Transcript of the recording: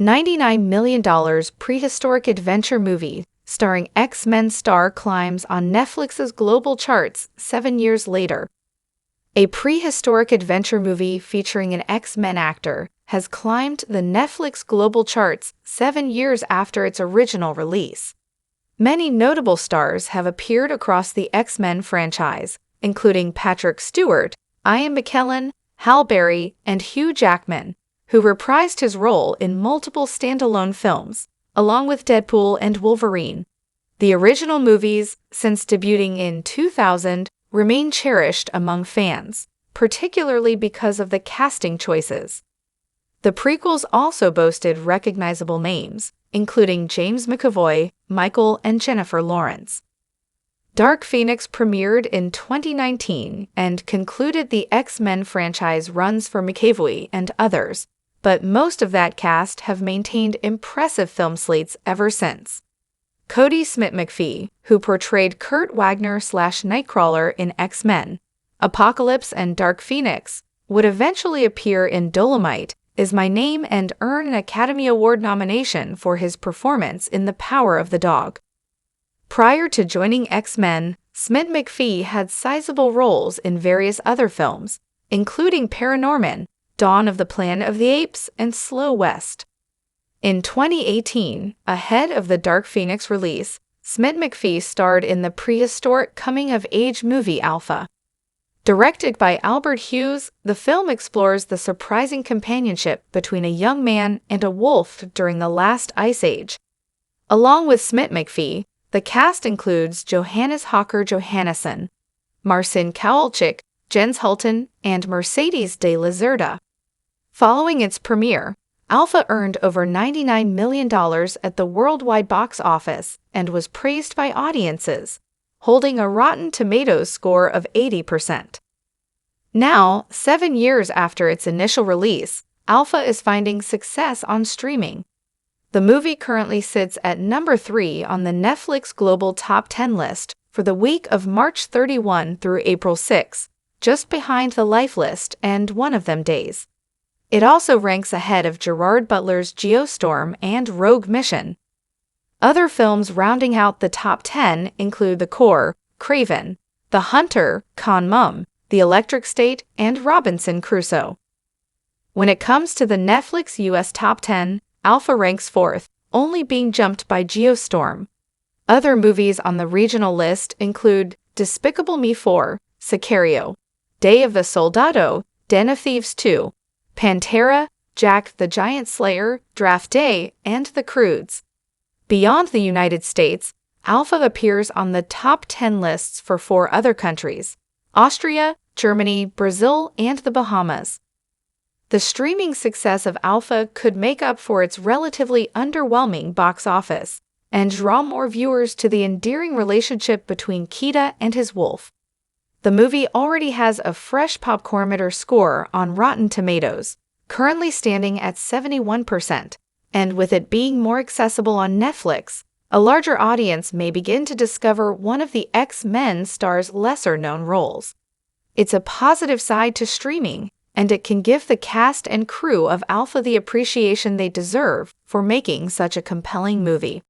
$99 million prehistoric adventure movie starring X-Men star climbs on Netflix's global charts 7 years later. A prehistoric adventure movie featuring an X-Men actor has climbed the Netflix global charts 7 years after its original release. Many notable stars have appeared across the X-Men franchise, including Patrick Stewart, Ian McKellen, Halle Berry, and Hugh Jackman, who reprised his role in multiple standalone films, along with Deadpool and Wolverine. The original movies, since debuting in 2000, remain cherished among fans, particularly because of the casting choices. The prequels also boasted recognizable names, including James McAvoy, Michael, and Jennifer Lawrence. Dark Phoenix premiered in 2019 and concluded the X-Men franchise runs for McAvoy and others, but most of that cast have maintained impressive film slates ever since. Cody Smith-McPhee, who portrayed Kurt Wagner/Nightcrawler in X-Men, Apocalypse and Dark Phoenix, would eventually appear in Dolomite Is My Name and earn an Academy Award nomination for his performance in The Power of the Dog. Prior to joining X-Men, Smith-McPhee had sizable roles in various other films, including Paranorman, Dawn of the Planet of the Apes, and Slow West. In 2018, ahead of the Dark Phoenix release, Smith-McPhee starred in the prehistoric coming-of-age movie Alpha. Directed by Albert Hughes, the film explores the surprising companionship between a young man and a wolf during the last ice age. Along with Smith-McPhee, the cast includes Johannes Hocker Johannesson, Marcin Kowalczyk, Jens Hulten, and Mercedes de la Cerda. Following its premiere, Alpha earned over $99 million at the worldwide box office and was praised by audiences, holding a Rotten Tomatoes score of 80%. Now, 7 years after its initial release, Alpha is finding success on streaming. The movie currently sits at number 3 on the Netflix Global Top 10 list for the week of March 31 through April 6, just behind The Life List and One of Them Days. It also ranks ahead of Gerard Butler's Geostorm and Rogue Mission. Other films rounding out the top 10 include The Core, Craven, The Hunter, Con Mum, The Electric State, and Robinson Crusoe. When it comes to the Netflix US Top 10, Alpha ranks 4th, only being jumped by Geostorm. Other movies on the regional list include Despicable Me 4, Sicario, Day of the Soldado, Den of Thieves 2, Pantera, Jack the Giant Slayer, Draft Day, and The Croods. Beyond the United States, Alpha appears on the top 10 lists for 4 other countries: Austria, Germany, Brazil, and the Bahamas. The streaming success of Alpha could make up for its relatively underwhelming box office and draw more viewers to the endearing relationship between Kida and his wolf. The movie already has a fresh popcorn-meter score on Rotten Tomatoes, currently standing at 71%, and with it being more accessible on Netflix, a larger audience may begin to discover one of the X-Men star's lesser-known roles. It's a positive side to streaming, and it can give the cast and crew of Alpha the appreciation they deserve for making such a compelling movie.